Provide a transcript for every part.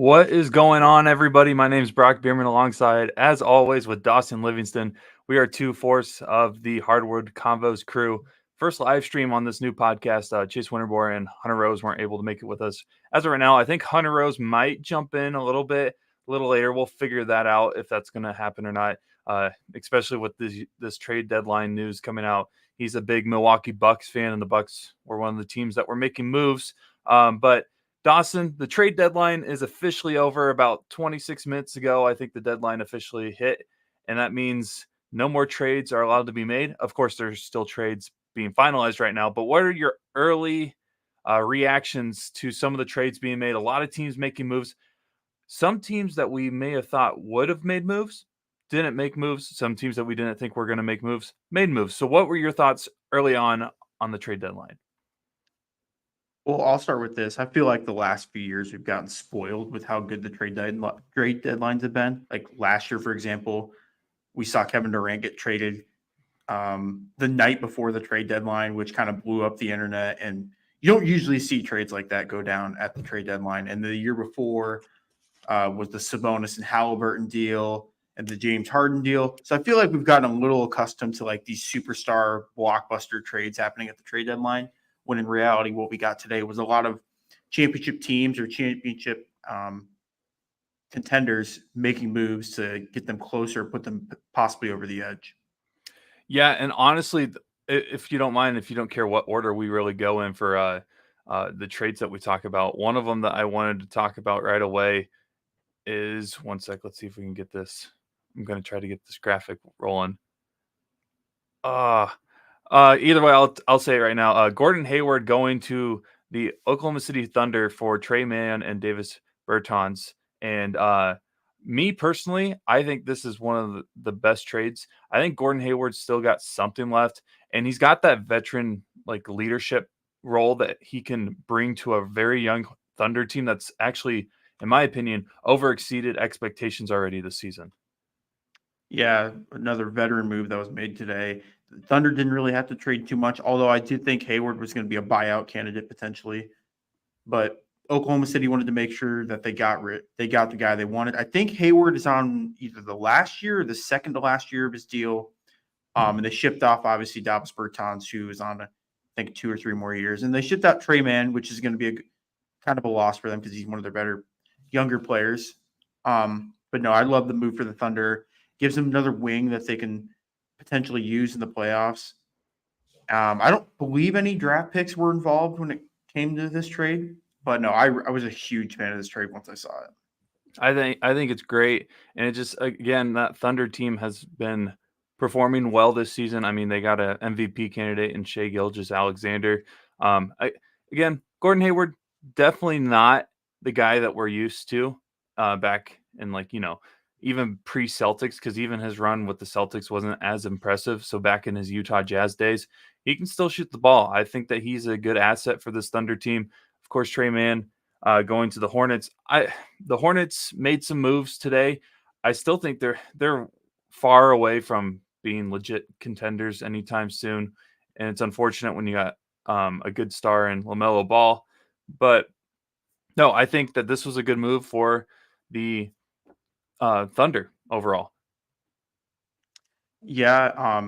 What is going on, everybody? My name is Brock Beirman, alongside, as always, with Dawson Livingston. We are two-fourths of the Hardwood Convos crew. First live stream on this new podcast. Chase Winterbore and Hunter Rose weren't able to make it with us. As of right now, I think Hunter Rose might jump in a little bit, a little later. We'll figure that out if that's going to happen or not, especially with this trade deadline news coming out. He's a big Milwaukee Bucks fan, and the Bucks were one of the teams that were making moves. But Dawson, the trade deadline is officially over about 26 minutes ago. I think the deadline officially hit, and that means no more trades are allowed to be made. Of course, there's still trades being finalized right now, but what are your early reactions to some of the trades being made? A lot of teams making moves. Some teams that we may have thought would have made moves didn't make moves. Some teams that we didn't think were going to make moves made moves. So what were your thoughts early on the trade deadline? Well, I'll start with this. I feel like the last few years we've gotten spoiled with how good the trade deadlines have been. Like last year, for example, we saw Kevin Durant get traded the night before the trade deadline, which kind of blew up the internet. And you don't usually see trades like that go down at the trade deadline. And the year before was the Sabonis and Halliburton deal and the James Harden deal. So I feel like we've gotten a little accustomed to like these superstar blockbuster trades happening at the trade deadline, when in reality, what we got today was a lot of championship teams or championship contenders making moves to get them closer, put them possibly over the edge. Yeah, and honestly, if you don't mind, if you don't care what order we really go in for the trades that we talk about, one of them that I wanted to talk about right away is one sec. Let's see if we can get this. I'm going to try to get this graphic rolling. Either way, I'll say it right now. Gordon Hayward going to the Oklahoma City Thunder for Trey Mann and Davis Bertans. And me personally, I think this is one of the best trades. I think Gordon Hayward's still got something left, and he's got that veteran like leadership role that he can bring to a very young Thunder team that's actually, in my opinion, overexceeded expectations already this season. Yeah, another veteran move that was made today. The Thunder didn't really have to trade too much, although I did think Hayward was going to be a buyout candidate potentially. But Oklahoma City wanted to make sure that they got the guy they wanted. I think Hayward is on either the last year or the second to last year of his deal. And they shipped off obviously Davis Bertans, who is on I think 2 or 3 more years, and they shipped out Trey Mann, which is going to be kind of a loss for them because he's one of their better younger players. But no, I love the move for the Thunder. Gives them another wing that they can potentially use in the playoffs. I don't believe any draft picks were involved when it came to this trade, but no, I was a huge fan of this trade once I saw it. I think it's great, and it just again that Thunder team has been performing well this season. I mean, they got a MVP candidate in Shea Gilgeous-Alexander. Again, Gordon Hayward definitely not the guy that we're used to back in even pre-Celtics, because even his run with the Celtics wasn't as impressive. So back in his Utah Jazz days, he can still shoot the ball. I think that he's a good asset for this Thunder team. Of course, Trey Mann going to the Hornets. The Hornets made some moves today. I still think they're far away from being legit contenders anytime soon, and it's unfortunate when you got a good star in LaMelo Ball. But no, I think that this was a good move for the Thunder overall. Yeah,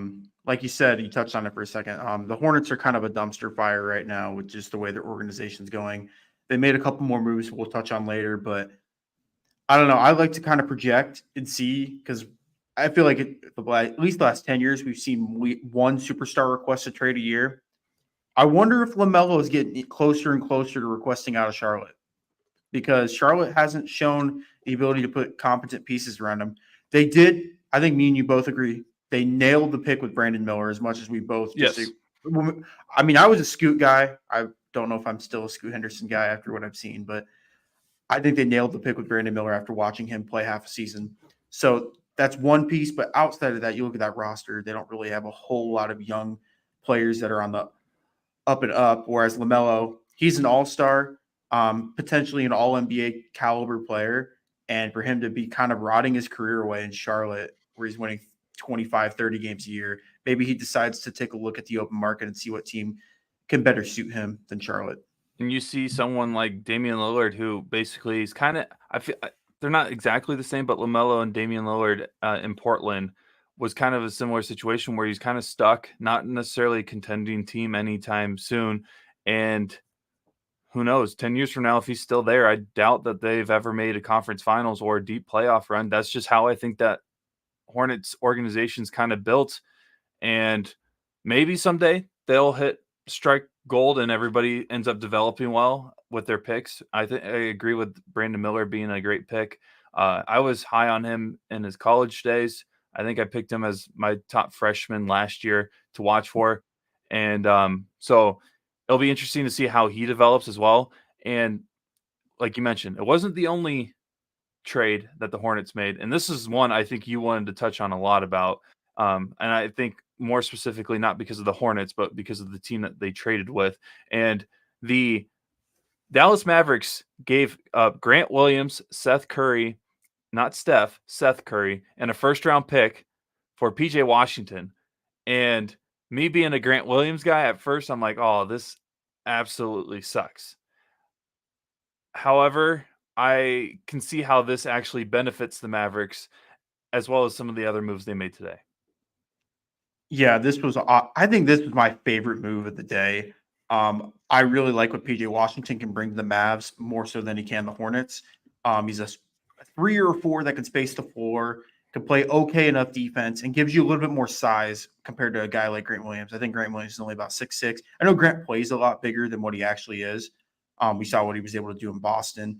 like you said, you touched on it for a second. The Hornets are kind of a dumpster fire right now with just the way their organization's going. They made a couple more moves we'll touch on later, but I don't know. I like to kind of project and see because I feel like at least the last 10 years, we've seen one superstar request a trade a year. I wonder if LaMelo is getting closer and closer to requesting out of Charlotte because Charlotte hasn't shown the ability to put competent pieces around him. They did. I think me and you both agree. They nailed the pick with Brandon Miller as much as we both Yes. I mean, I was a Scoot guy. I don't know if I'm still a Scoot Henderson guy after what I've seen, but I think they nailed the pick with Brandon Miller after watching him play half a season. So that's one piece. But outside of that, you look at that roster, they don't really have a whole lot of young players that are on the up and up. Whereas LaMelo, he's an all-star, potentially an all-NBA caliber player. And for him to be kind of rotting his career away in Charlotte, where he's winning 25, 30 games a year, maybe he decides to take a look at the open market and see what team can better suit him than Charlotte. And you see someone like Damian Lillard, who basically is kind of, they're not exactly the same, but LaMelo and Damian Lillard in Portland was kind of a similar situation where he's kind of stuck, not necessarily a contending team anytime soon. And who knows, 10 years from now, if he's still there, I doubt that they've ever made a conference finals or a deep playoff run. That's just how I think that Hornets organization's kind of built. And maybe someday they'll hit strike gold and everybody ends up developing well with their picks. I agree with Brandon Miller being a great pick. I was high on him in his college days. I think I picked him as my top freshman last year to watch for. And so it'll be interesting to see how he develops as well. And like you mentioned, it wasn't the only trade that the Hornets made. And this is one I think you wanted to touch on a lot about. And I think more specifically, not because of the Hornets, but because of the team that they traded with. And the Dallas Mavericks gave Grant Williams, Seth Curry, not Steph, Seth Curry, and a first round pick for PJ Washington. And me being a Grant Williams guy, at first I'm like, oh, this absolutely sucks. However, I can see how this actually benefits the Mavericks as well as some of the other moves they made today. Yeah, this was. I think this was my favorite move of the day. I really like what PJ Washington can bring to the Mavs more so than he can the Hornets. He's a 3 or 4 that can space the floor, can play okay enough defense, and gives you a little bit more size compared to a guy like Grant Williams. I think Grant Williams is only about 6'6". I know Grant plays a lot bigger than what he actually is. We saw what he was able to do in Boston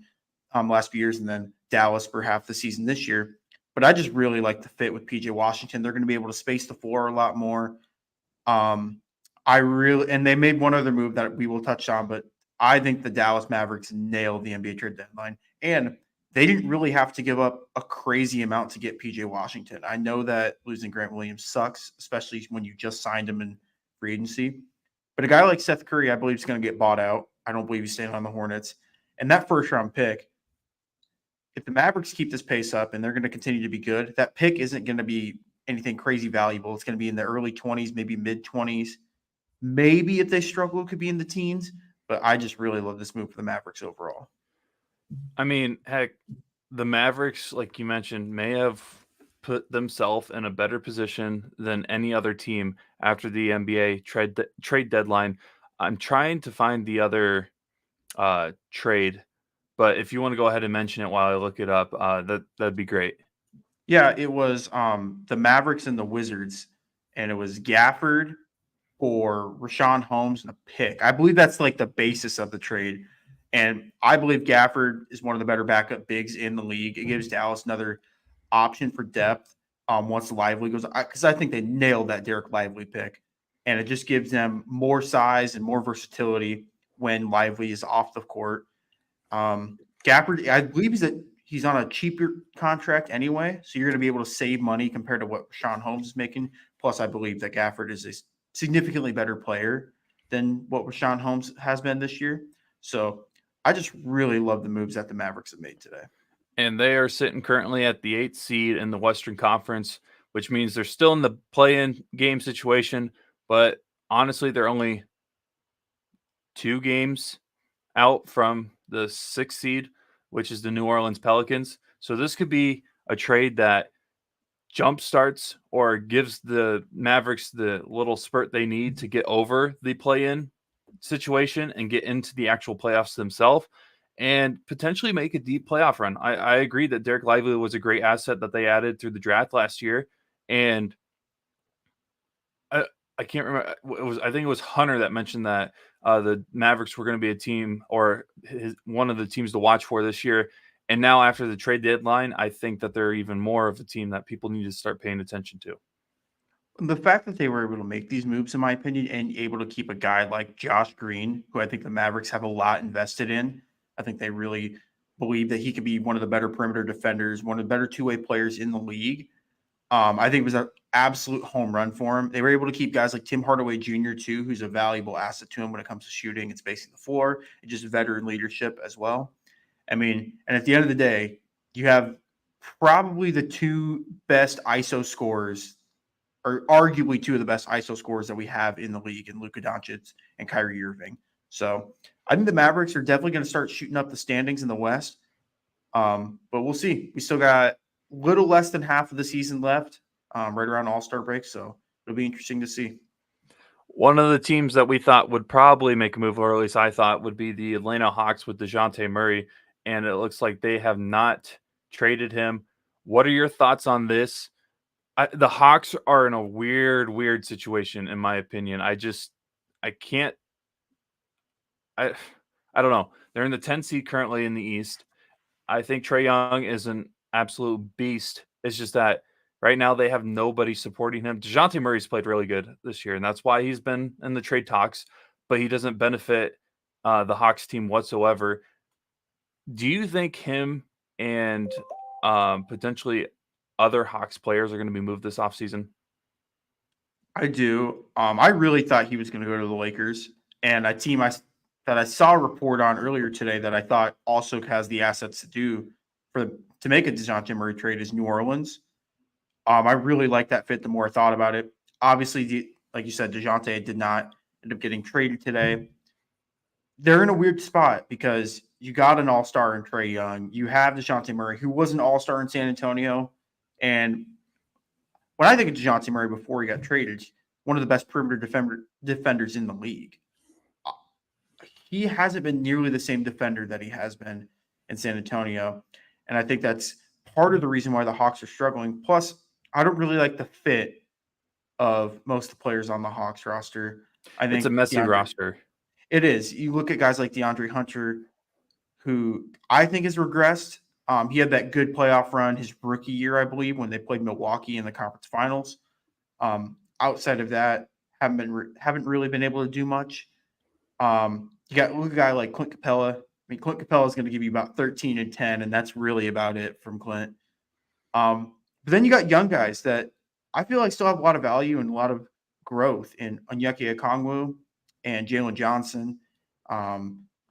last few years, and then Dallas for half the season this year. But I just really like the fit with PJ Washington. They're going to be able to space the floor a lot more. And they made one other move that we will touch on, but I think the Dallas Mavericks nailed the NBA trade deadline. And they didn't really have to give up a crazy amount to get PJ Washington. I know that losing Grant Williams sucks, especially when you just signed him in free agency. But a guy like Seth Curry, I believe, is going to get bought out. I don't believe he's staying on the Hornets. And that first round pick, if the Mavericks keep this pace up and they're going to continue to be good, that pick isn't going to be anything crazy valuable. It's going to be in the early 20s, maybe mid 20s. Maybe if they struggle, it could be in the teens. But I just really love this move for the Mavericks overall. I mean, heck, the Mavericks, like you mentioned, may have put themselves in a better position than any other team after the NBA trade deadline. I'm trying to find the other trade, but if you want to go ahead and mention it while I look it up, that'd be great. Yeah, it was the Mavericks and the Wizards, and it was Gafford for Rashawn Holmes and a pick. I believe that's like the basis of the trade. And I believe Gafford is one of the better backup bigs in the league. It gives Dallas another option for depth once Lively goes, because I think they nailed that Derek Lively pick. And it just gives them more size and more versatility when Lively is off the court. Gafford, I believe he's on a cheaper contract anyway, so you're going to be able to save money compared to what Rashawn Holmes is making. Plus, I believe that Gafford is a significantly better player than what Rashawn Holmes has been this year. So I just really love the moves that the Mavericks have made today. And they are sitting currently at the 8th seed in the Western Conference, which means they're still in the play-in game situation. But honestly, they're only 2 games out from the 6th seed, which is the New Orleans Pelicans. So this could be a trade that jump starts or gives the Mavericks the little spurt they need to get over the play-in situation and get into the actual playoffs themselves and potentially make a deep playoff run. I agree that Derek Lively was a great asset that they added through the draft last year. And I can't remember. I think it was Hunter that mentioned that the Mavericks were going to be a team or one of the teams to watch for this year. And now after the trade deadline, I think that they're even more of a team that people need to start paying attention to. The fact that they were able to make these moves, in my opinion, and able to keep a guy like Josh Green, who I think the Mavericks have a lot invested in, I think they really believe that he could be one of the better perimeter defenders, one of the better two-way players in the league. I think it was an absolute home run for him. They were able to keep guys like Tim Hardaway Jr. too, who's a valuable asset to him when it comes to shooting and spacing the floor and just veteran leadership as well. I mean, and at the end of the day, you have probably the 2 best ISO scorers, or arguably 2 of the best ISO scorers that we have in the league, in Luka Doncic and Kyrie Irving. So I think the Mavericks are definitely going to start shooting up the standings in the West. But we'll see. We still got a little less than half of the season left, right around All-Star break. So it'll be interesting to see. One of the teams that we thought would probably make a move, or at least I thought, would be the Atlanta Hawks with DeJounte Murray, and it looks like they have not traded him. What are your thoughts on this? The Hawks are in a weird situation, in my opinion. I can't, I, I don't know. They're in the 10 seed currently in the East. I think Trae Young is an absolute beast. It's just that right now they have nobody supporting him. DeJounte Murray's played really good this year, and that's why he's been in the trade talks, but he doesn't benefit the Hawks team whatsoever. Do you think him and potentially other Hawks players are going to be moved this offseason? I do. I really thought he was going to go to the Lakers, and a team that I saw a report on earlier today that I thought also has the assets to make a DeJounte Murray trade is New Orleans. I really like that fit the more I thought about it. Obviously, like you said, DeJounte did not end up getting traded today. They're in a weird spot because you got an all-star in Trae Young. You have DeJounte Murray, who was an all-star in San Antonio. And when I think of DeJounte Murray before he got traded, one of the best perimeter defenders in the league. He hasn't been nearly the same defender that he has been in San Antonio. And I think that's part of the reason why the Hawks are struggling. Plus, I don't really like the fit of most of the players on the Hawks roster. I think It's a messy roster. It is. You look at guys like DeAndre Hunter, who I think has regressed. He had that good playoff run his rookie year, I believe, when they played Milwaukee in the conference finals. Outside of that, haven't really been able to do much. You got look at a guy like Clint Capella. I mean, Clint Capella is going to give you about 13 and 10, and that's really about it from Clint. But then you got young guys that I feel like still have a lot of value and a lot of growth in Onyeka Okongwu and Jalen Johnson. I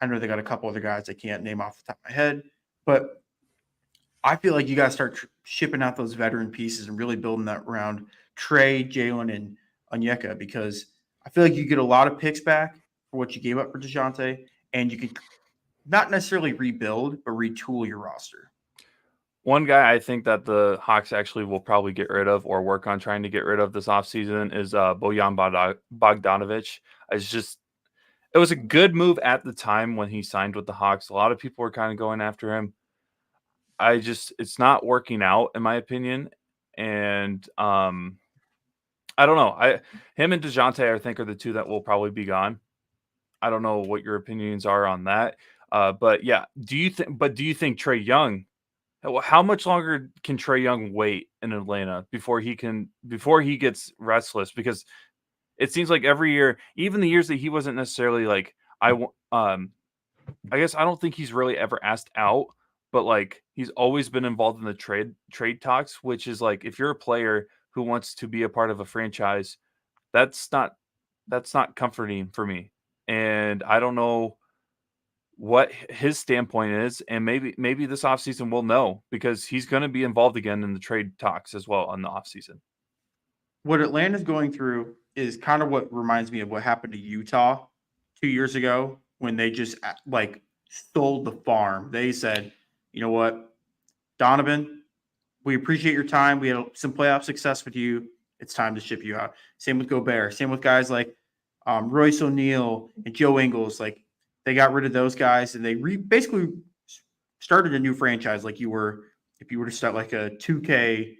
know they got a couple other guys I can't name off the top of my head, but I feel like you got to start shipping out those veteran pieces and really building that around Trae, Jalen, and Onyeka, because I feel like you get a lot of picks back for what you gave up for DeJounte, and you can not necessarily rebuild, but retool your roster. One guy I think that the Hawks actually will probably get rid of or work on trying to get rid of this offseason is Bojan Bogdanovic. It was a good move at the time when he signed with the Hawks. A lot of people were kind of going after him. It's not working out in my opinion. And I don't know. Him and DeJounte, I think, are the two that will probably be gone. I don't know what your opinions are on that. But yeah, do you think Trae Young, how much longer can Trae Young wait in Atlanta before he gets restless? Because it seems like every year, even the years that he wasn't necessarily like, I guess I don't think he's really ever asked out, but like he's always been involved in the trade talks, which is like if you're a player who wants to be a part of a franchise, that's not comforting for me. And I don't know what his standpoint is, and maybe this offseason we'll know because he's going to be involved again in the trade talks as well on the offseason. What Atlanta's going through is kind of what reminds me of what happened to Utah 2 years ago when they just like sold the farm. They said, you know what, Donovan, we appreciate your time. We had some playoff success with you. It's time to ship you out. Same with Gobert. Same with guys like Royce O'Neal and Joe Ingles. Like they got rid of those guys and they basically started a new franchise. Like if you were to start like a 2K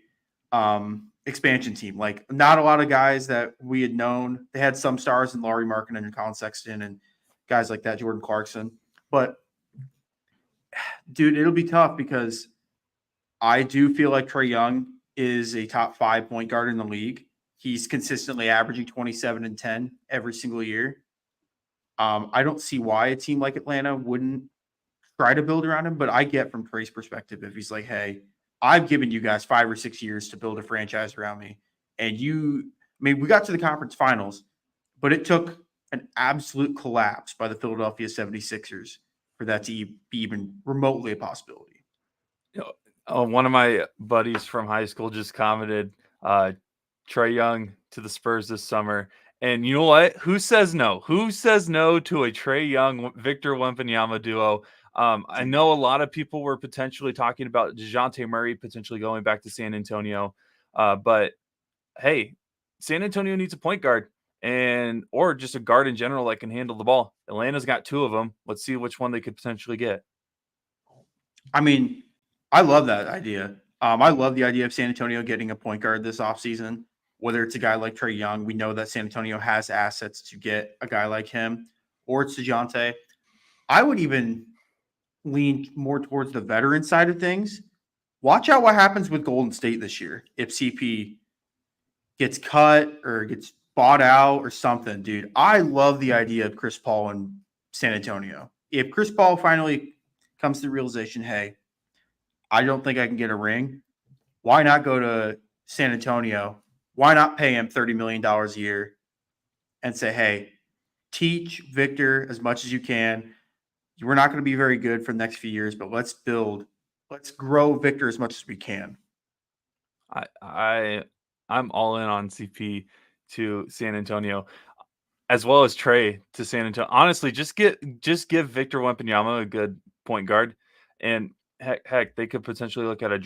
expansion team. Like not a lot of guys that we had known. They had some stars in Laurie Markkinen and Colin Sexton and guys like that, Jordan Clarkson. But dude, it'll be tough because I do feel like Trae Young is a top 5 point guard in the league. He's consistently averaging 27 and 10 every single year. I don't see why a team like Atlanta wouldn't try to build around him, but I get from Trae's perspective if he's like, hey, I've given you guys 5 or 6 years to build a franchise around me. And we got to the conference finals, but it took an absolute collapse by the Philadelphia 76ers for that to be even remotely a possibility. One of my buddies from high school just commented Trae Young to the Spurs this summer, And you know what? Who says no? Who says no to a Trae Young, Victor Wembanyama duo? I know a lot of people were potentially talking about DeJounte Murray potentially going back to San Antonio. But hey, San Antonio needs a point guard or just a guard in general that can handle the ball. Atlanta's got two of them. Let's see which one they could potentially get. I mean, I love that idea. I love the idea of San Antonio getting a point guard this offseason, whether it's a guy like Trae Young. We know that San Antonio has assets to get a guy like him, or it's DeJounte. I would even lean more towards the veteran side of things. Watch out what happens with Golden State this year if CP gets cut or gets bought out or something, dude. I love the idea of Chris Paul in San Antonio. If Chris Paul finally comes to the realization, hey, I don't think I can get a ring, why not go to San Antonio? Why not pay him $30 million a year and say, hey, teach Victor as much as you can. We're not going to be very good for the next few years, but let's grow Victor as much as we can. I'm all in on CP to San Antonio, as well as Trae to San Antonio. Honestly, just give Victor Wembanyama a good point guard, and heck, they could potentially look at the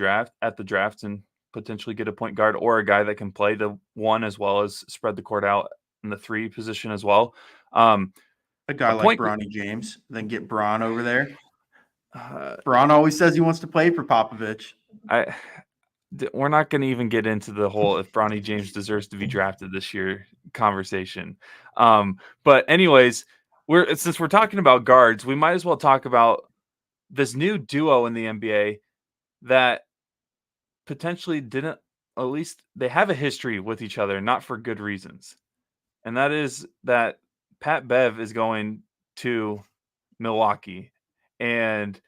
draft and potentially get a point guard or a guy that can play the one as well as spread the court out in the three position as well. A guy like Bronny James, then get Bron over there. Bron always says he wants to play for Popovich. We're not going to even get into the whole if Bronny James deserves to be drafted this year conversation. But anyways, since we're talking about guards, we might as well talk about this new duo in the NBA that potentially didn't, at least they have a history with each other, not for good reasons. And that is that Pat Bev is going to Milwaukee. And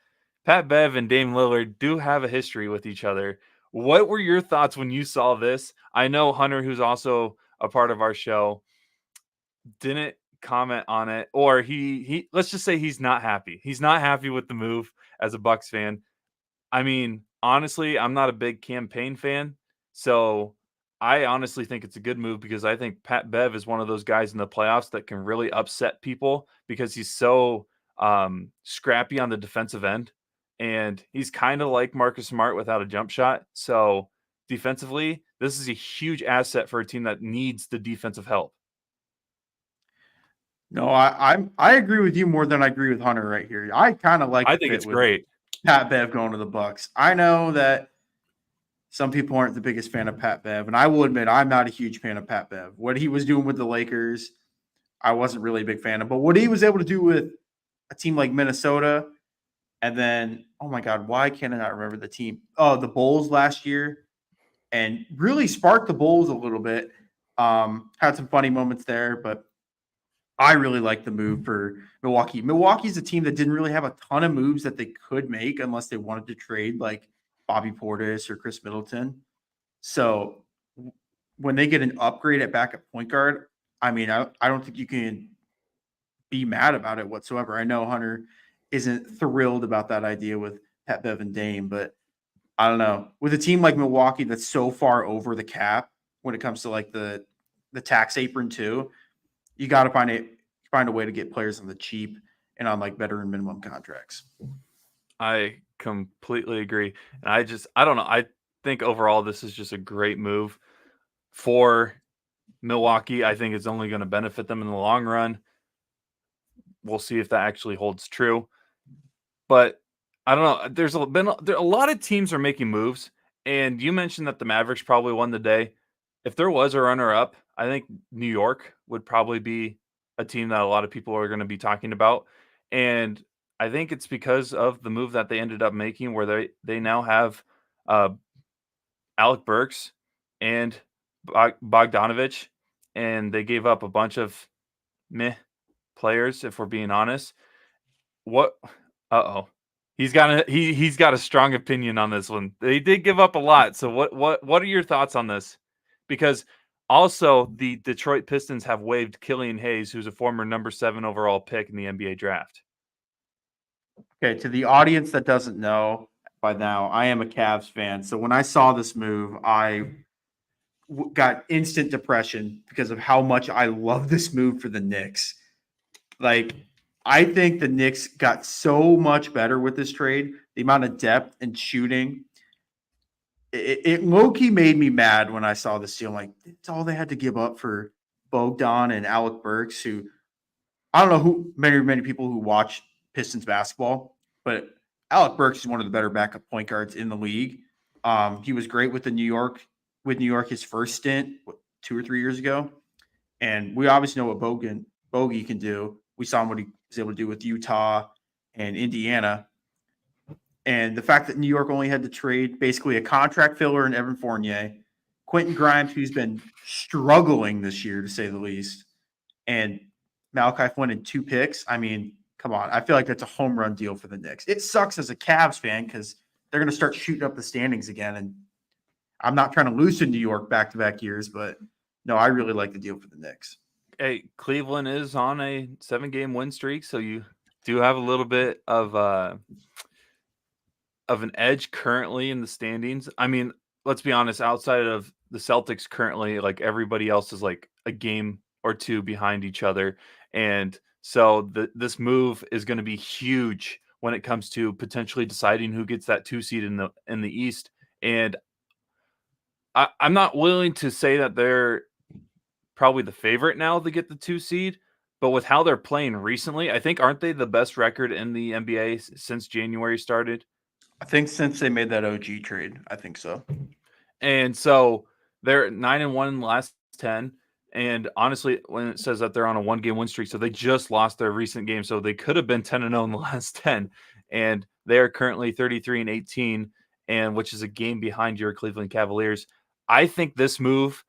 Pat Bev and Dame Lillard do have a history with each other. What were your thoughts when you saw this? I know Hunter, who's also a part of our show, didn't comment on it, or he let's just say he's not happy. He's not happy with the move as a Bucks fan. I mean, honestly, I'm not a big campaign fan, so I honestly think it's a good move because I think Pat Bev is one of those guys in the playoffs that can really upset people because he's so scrappy on the defensive end, and he's kind of like Marcus Smart without a jump shot. So defensively, this is a huge asset for a team that needs the defensive help. No, I agree with you more than I agree with Hunter right here. I kind of like. I think it's great. Pat Bev going to the Bucks. I know that some people aren't the biggest fan of Pat Bev, and I will admit I'm not a huge fan of Pat Bev. What he was doing with the Lakers, I wasn't really a big fan of. But what he was able to do with a team like Minnesota, and then, oh my God, why can't I not remember the team? Oh, the Bulls last year, and really sparked the Bulls a little bit. Had some funny moments there, but I really like the move for Milwaukee. Milwaukee's a team that didn't really have a ton of moves that they could make unless they wanted to trade like Bobby Portis or Chris Middleton. So when they get an upgrade at backup point guard, I mean, I don't think you can be mad about it whatsoever. I know Hunter isn't thrilled about that idea with Pat Bev and Dame, but I don't know. With a team like Milwaukee that's so far over the cap when it comes to like the tax apron too, you got to find a way to get players on the cheap and on like veteran minimum contracts. I completely agree. And I don't know. I think overall this is just a great move for Milwaukee. I think it's only going to benefit them in the long run. We'll see if that actually holds true. But I don't know. There's been a lot of teams are making moves, and you mentioned that the Mavericks probably won the day. If there was a runner-up, I think New York would probably be a team that a lot of people are going to be talking about. And I think it's because of the move that they ended up making where they now have Alec Burks and Bogdanovich, and they gave up a bunch of meh players, if we're being honest. What? He's got a strong opinion on this one. They did give up a lot. So what are your thoughts on this? Because also the Detroit Pistons have waived Killian Hayes, who's a former number 7 overall pick in the NBA draft. Okay, to the audience that doesn't know by now, I am a Cavs fan. So when I saw this move, I got instant depression because of how much I love this move for the Knicks. Like, I think the Knicks got so much better with this trade. The amount of depth and shooting. It low-key made me mad when I saw this deal. I'm like, it's all they had to give up for Bogdan and Alec Burks, who I don't know who many people who watch Pistons basketball, but Alec Burks is one of the better backup point guards in the league. He was great with New York his first stint 2 or 3 years ago, and we obviously know what Bogey can do. We saw what he was able to do with Utah and Indiana. And the fact that New York only had to trade basically a contract filler in Evan Fournier, Quentin Grimes, who's been struggling this year to say the least, and Malachi Flynn in 2 picks. I mean, come on. I feel like that's a home run deal for the Knicks. It sucks as a Cavs fan because they're going to start shooting up the standings again. And I'm not trying to lose to New York back-to-back years, but no, I really like the deal for the Knicks. Hey, Cleveland is on a 7-game win streak, so you do have a little bit of an edge currently in the standings. I mean, let's be honest, outside of the Celtics currently, like everybody else is like a game or 2 behind each other. And so this move is going to be huge when it comes to potentially deciding who gets that 2 seed in the East. And I'm not willing to say that they're probably the favorite now to get the 2 seed, but with how they're playing recently, I think aren't they the best record in the NBA since January started? I think since they made that OG trade, I think so. And so they're 9-1 in the last 10. And honestly, when it says that they're on a 1-game win streak, so they just lost their recent game. So they could have been 10-0 in the last 10. And they are currently 33-18, and which is a game behind your Cleveland Cavaliers. I think this move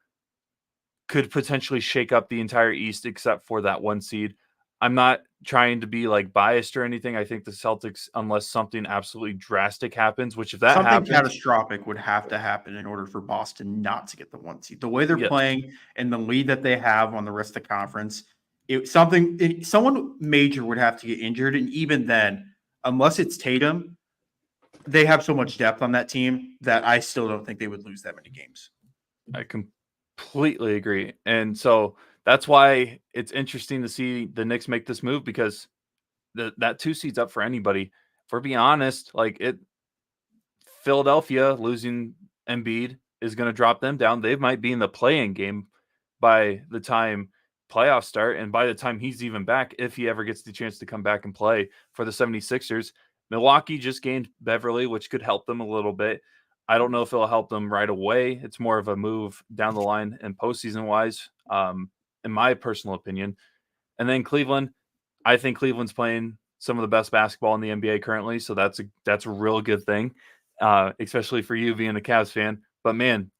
could potentially shake up the entire East except for that 1 seed. I'm not trying to be like biased or anything. I think the Celtics, unless something absolutely drastic happens, which if that something happens, catastrophic would have to happen in order for Boston not to get the 1 seed. The way they're playing and the lead that they have on the rest of the conference, someone major would have to get injured, and even then, unless it's Tatum, they have so much depth on that team that I still don't think they would lose that many games. I completely agree, and so that's why it's interesting to see the Knicks make this move, because that 2 seed's up for anybody. If we're being honest, Philadelphia losing Embiid is going to drop them down. They might be in the play-in game by the time playoffs start, and by the time he's even back, if he ever gets the chance to come back and play for the 76ers. Milwaukee just gained Beverly, which could help them a little bit. I don't know if it'll help them right away. It's more of a move down the line and postseason-wise, in my personal opinion. And then Cleveland, I think Cleveland's playing some of the best basketball in the NBA currently, so that's a real good thing, especially for you being a Cavs fan. But man,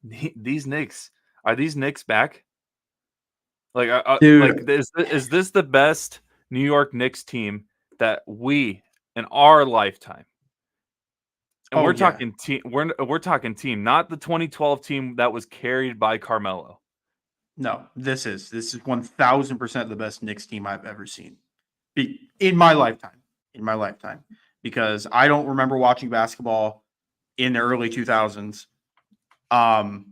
these Knicks, are these Knicks back? Dude. Is this the best New York Knicks team that we in our lifetime? And we're talking team. We're talking team, not the 2012 team that was carried by Carmelo. No, this is 1000% the best Knicks team I've ever seen in my lifetime. Because I don't remember watching basketball in the early 2000s. And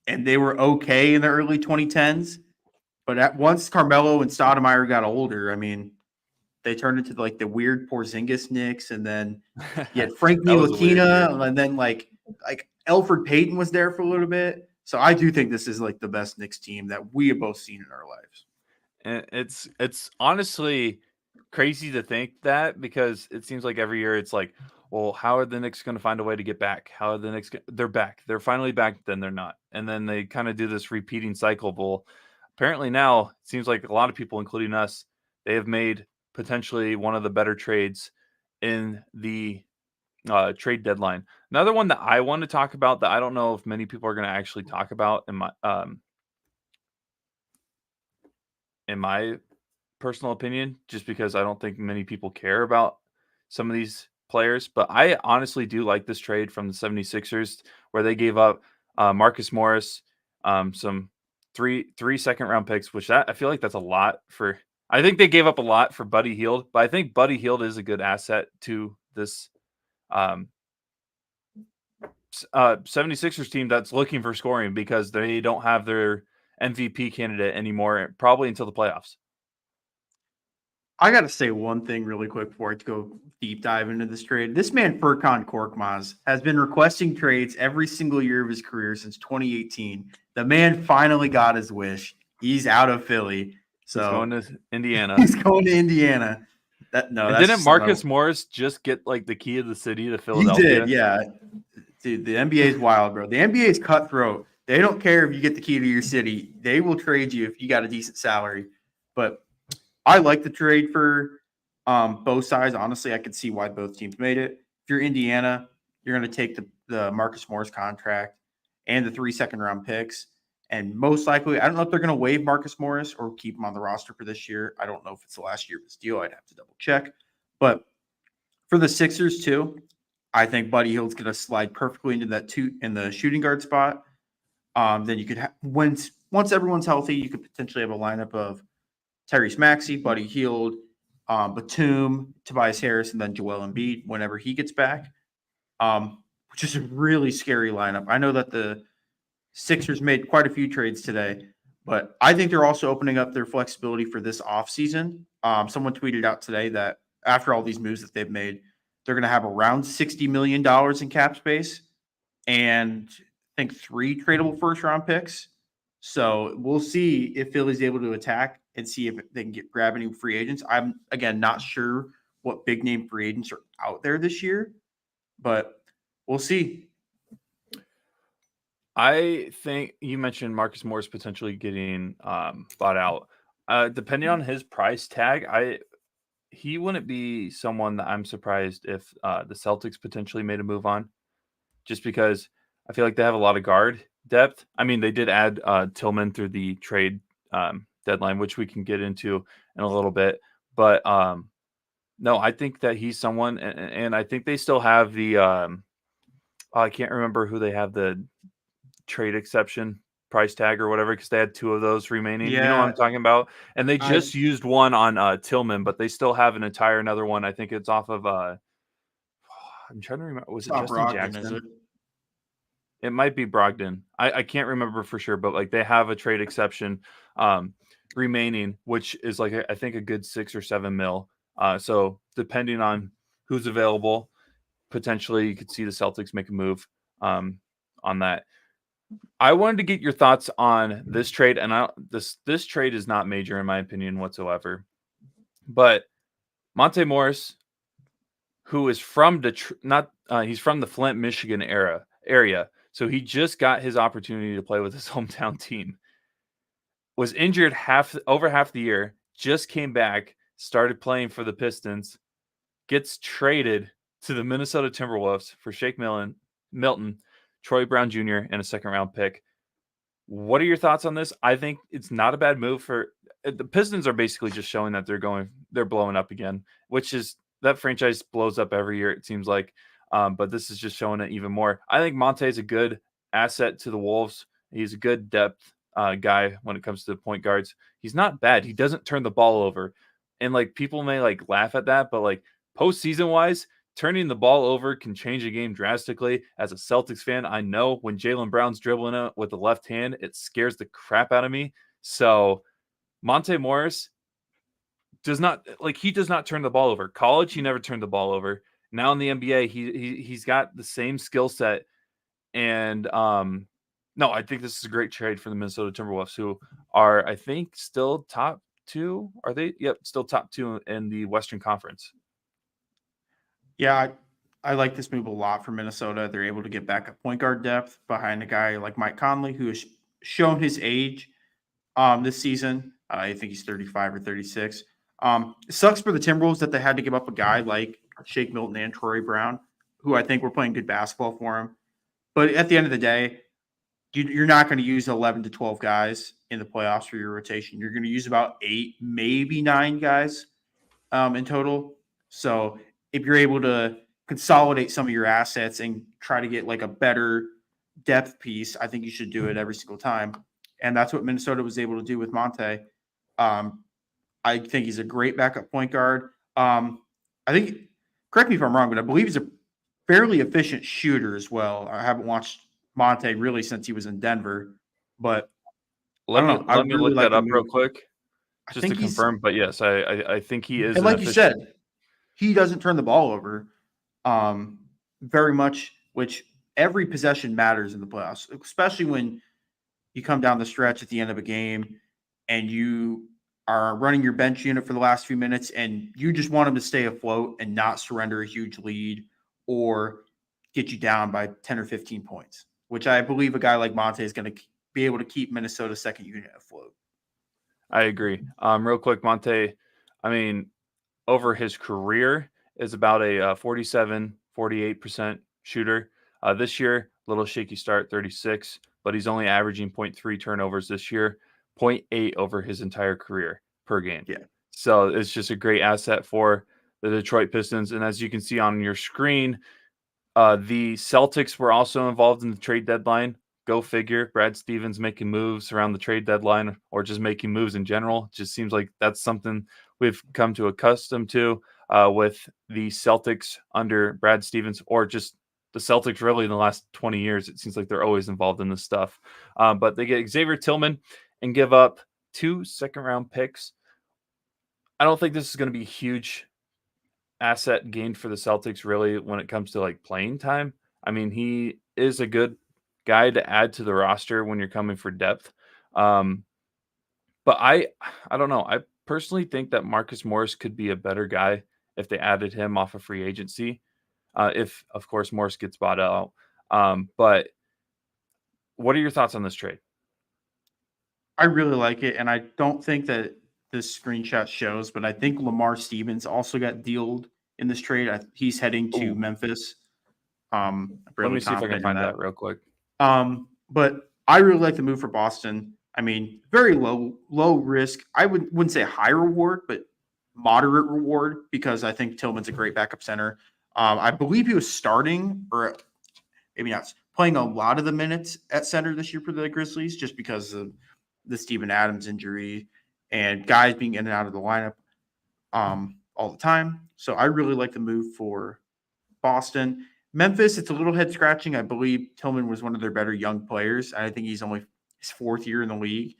they were okay in the early 2010s, but once Carmelo and Stoudemire got older, I mean, they turned into like the weird Porzingis Knicks, and then you had Frank Ntilikina, and then like Elfrid Payton was there for a little bit. So I do think this is like the best Knicks team that we have both seen in our lives. And it's honestly crazy to think that, because it seems like every year it's like, well, how are the Knicks going to find a way to get back? How are the Knicks? They're back. They're finally back. Then they're not. And then they kind of do this repeating cycle. Well, apparently now it seems like a lot of people, including us, they have made potentially one of the better trades in the trade deadline. Another one that I want to talk about that I don't know if many people are going to actually talk about in my personal opinion, just because I don't think many people care about some of these players, but I honestly do like this trade from the 76ers, where they gave up Marcus Morris, some three second round picks, which I feel like that's a lot for. I think they gave up a lot for Buddy Hield, but I think Buddy Hield is a good asset to this 76ers team that's looking for scoring because they don't have their MVP candidate anymore, probably until the playoffs. I got to say one thing really quick before I go deep dive into this trade. This man, Furkan Korkmaz, has been requesting trades every single year of his career since 2018. The man finally got his wish. He's out of Philly. So He's going to Indiana. He's going to Indiana. Didn't Marcus Morris just get like the key of the city to Philadelphia? He did, yeah. Dude, the NBA is wild, bro. The NBA is cutthroat. They don't care if you get the key to your city. They will trade you if you got a decent salary. But I like the trade for both sides. Honestly, I could see why both teams made it. If you're Indiana, you're going to take the Marcus Morris contract and the 3 second-round picks. And most likely, I don't know if they're going to waive Marcus Morris or keep him on the roster for this year. I don't know if it's the last year of his deal. I'd have to double check. But for the Sixers, too, I think Buddy Hield's going to slide perfectly into that in the shooting guard spot. Then you could once everyone's healthy, you could potentially have a lineup of Tyrese Maxey, Buddy Hield, Batum, Tobias Harris, and then Joel Embiid whenever he gets back, which is a really scary lineup. I know that the Sixers made quite a few trades today, but I think they're also opening up their flexibility for this offseason. Someone tweeted out today that after all these moves that they've made, they're going to have around $60 million in cap space and I think 3 tradable first-round picks. So we'll see if Philly's able to attack and see if they can grab any free agents. I'm, again, not sure what big-name free agents are out there this year, but we'll see. I think you mentioned Marcus Morris potentially getting bought out. Depending on his price tag, he wouldn't be someone that I'm surprised if the Celtics potentially made a move on, just because I feel like they have a lot of guard depth. I mean, they did add Tillman through the trade deadline, which we can get into in a little bit. But no, I think that he's someone, and I think they still have the I can't remember who they have the trade exception price tag or whatever, because they had 2 of those remaining. Yeah. You know what I'm talking about? And they just used one on Tillman, but they still have another one. I think it's off of I'm trying to remember. Was it Justin Brogdon, Jackson? is it? It might be Brogdon. I can't remember for sure, but like they have a trade exception remaining, which is like I think a good 6 or 7 mil. So depending on who's available, potentially you could see the Celtics make a move on that. I wanted to get your thoughts on this trade, and this trade is not major in my opinion whatsoever. But Monte Morris, who is from he's from the Flint, Michigan area, so he just got his opportunity to play with his hometown team. Was injured over half the year, just came back, started playing for the Pistons, gets traded to the Minnesota Timberwolves for Shake Milton, Troy Brown Jr., and a second-round pick. What are your thoughts on this? I think it's not a bad move for the Pistons. Are basically just showing that they're blowing up again, which is that franchise blows up every year, it seems like. But this is just showing it even more. I think Monte is a good asset to the Wolves. He's a good depth guy when it comes to point guards. He's not bad. He doesn't turn the ball over. And like people may like laugh at that, but like postseason wise, turning the ball over can change a game drastically. As a Celtics fan, I know when Jaylen Brown's dribbling it with the left hand, it scares the crap out of me. So Monte Morris does not turn the ball over. College, he never turned the ball over. Now in the NBA, he's got the same skill set. And no, I think this is a great trade for the Minnesota Timberwolves, who are, I think, still top 2. Are they? Yep, still top 2 in the Western Conference. Yeah, I like this move a lot for Minnesota. They're able to get back a point guard depth behind a guy like Mike Conley, who has shown his age this season. I think he's 35 or 36. It sucks for the Timberwolves that they had to give up a guy like Shake Milton and Troy Brown, who I think were playing good basketball for him. But at the end of the day, you're not going to use 11 to 12 guys in the playoffs for your rotation. You're going to use about 8, maybe 9 guys in total. So if you're able to consolidate some of your assets and try to get like a better depth piece, I think you should do it every single time. And that's what Minnesota was able to do with Monte. I think he's a great backup point guard. I think, correct me if I'm wrong, but I believe he's a fairly efficient shooter as well. I haven't watched Monte really since he was in Denver, but I Let don't me know. I let me really look like that the up real move. quick I just to think he's confirm. But yes, I think he is and an like you efficient. said, he doesn't turn the ball over very much, which every possession matters in the playoffs, especially when you come down the stretch at the end of a game and you are running your bench unit for the last few minutes and you just want them to stay afloat and not surrender a huge lead or get you down by 10 or 15 points, which I believe a guy like Monte is going to be able to keep Minnesota's second unit afloat. I agree. Real quick, Monte, I mean, over his career is about a 47, 48% shooter. This year, little shaky start, 36, but he's only averaging 0.3 turnovers this year, 0.8 over his entire career per game. Yeah. So it's just a great asset for the Detroit Pistons. And as you can see on your screen, the Celtics were also involved in the trade deadline. Go figure. Brad Stevens making moves around the trade deadline or just making moves in general. It just seems like that's something we've come to accustomed to with the Celtics under Brad Stevens, or just the Celtics really in the last 20 years. It seems like they're always involved in this stuff. But they get Xavier Tillman and give up 2 second-round picks. I don't think this is going to be huge asset gained for the Celtics really when it comes to like playing time. I mean, he is a good guy to add to the roster when you're coming for depth. Um, but I don't know. I personally think that Marcus Morris could be a better guy if they added him off of free agency. If of course Morris gets bought out. But what are your thoughts on this trade? I really like it. And I don't think that this screenshot shows, but I think Lamar Stevens also got dealed in this trade. He's heading to Ooh, Memphis. I'm let fairly me see if I can confident in find that. that real quick. But I really like the move for Boston. I mean, very low risk. I wouldn't say high reward, but moderate reward because I think Tillman's a great backup center. I believe he was starting, or maybe not, playing a lot of the minutes at center this year for the Grizzlies just because of the Steven Adams injury and guys being in and out of the lineup all the time. So I really like the move for Boston. Memphis, it's a little head scratching. I believe Tillman was one of their better young players. I think he's only his fourth year in the league,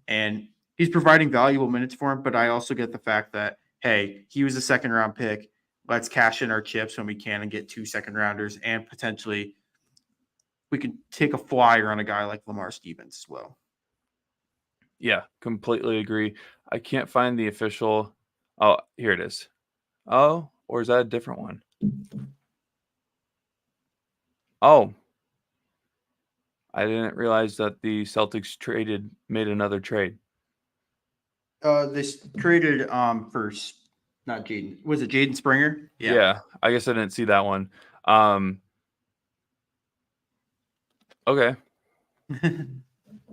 and he's providing valuable minutes for him. But I also get the fact that, hey, he was a second round pick. Let's cash in our chips when we can and get 2 second rounders, and potentially we could take a flyer on a guy like Lamar Stevens as well. Yeah, completely agree. I can't find the official. Oh, here it is. Oh, or is that a different one? Oh, I didn't realize that the Celtics made another trade. This traded for not Jaden. Was it Jaden Springer? Yeah. Yeah, I guess I didn't see that one. Okay.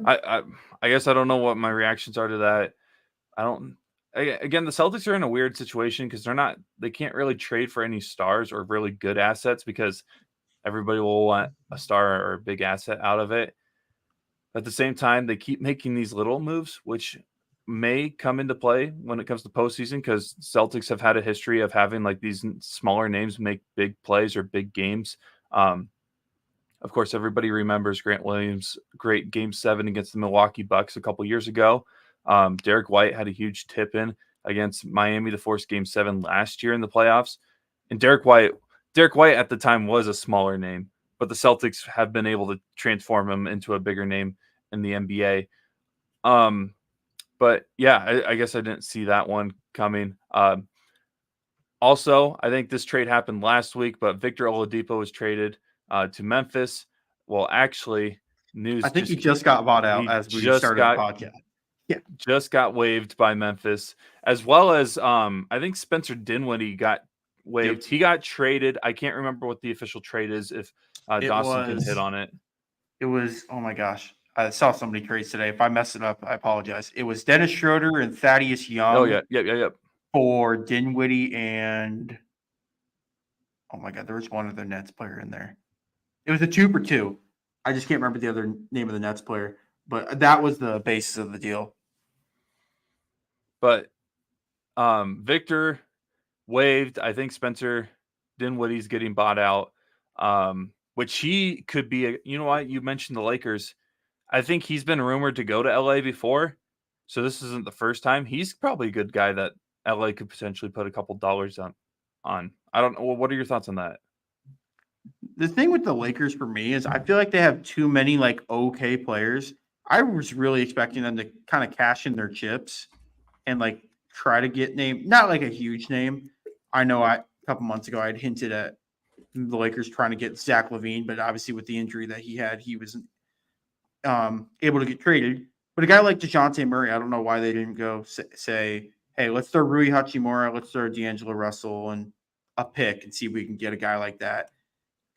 I I guess I don't know what my reactions are to that. I don't. Again, the Celtics are in a weird situation because they can't really trade for any stars or really good assets because everybody will want a star or a big asset out of it. At the same time, they keep making these little moves, which may come into play when it comes to postseason because Celtics have had a history of having like these smaller names make big plays or big games. Of course, everybody remembers Grant Williams' great Game 7 against the Milwaukee Bucks a couple years ago. Derek White had a huge tip in against Miami to force Game 7 last year in the playoffs. And Derek White at the time was a smaller name, but the Celtics have been able to transform him into a bigger name in the NBA. But yeah, I guess I didn't see that one coming. Also, I think this trade happened last week, but Victor Oladipo was traded to Memphis. Well, actually, I news think he just got bought out he as we started the podcast. Yeah. just got waived by Memphis, as well as I think Spencer Dinwiddie got waived. Yep. He got traded. I can't remember what the official trade is. If It Dawson can hit on it. was, oh my gosh. I saw so many trades today. If I mess it up, I apologize. It was Dennis Schroeder and Thaddeus Oh Young yeah, yep. for Dinwiddie and, oh my God, there was one other Nets player in there. It was a 2 for 2. I just can't remember the other name of the Nets player, but that was the basis of the deal. But Victor waived. I think Spencer Dinwiddie's getting bought out. which he could be. You know what? You mentioned the Lakers. I think he's been rumored to go to LA before, so this isn't the first time. He's probably a good guy that LA could potentially put a couple dollars on. I don't know. What are your thoughts on that? The thing with the Lakers for me is I feel like they have too many like okay players. I was really expecting them to kind of cash in their chips and like try to get named, not like a huge name. I know a couple months ago I had hinted at the Lakers trying to get Zach LaVine, but obviously with the injury that he had, he wasn't able to get traded. But a guy like DeJounte Murray, I don't know why they didn't go say, hey, let's throw Rui Hachimura, let's throw D'Angelo Russell and a pick and see if we can get a guy like that.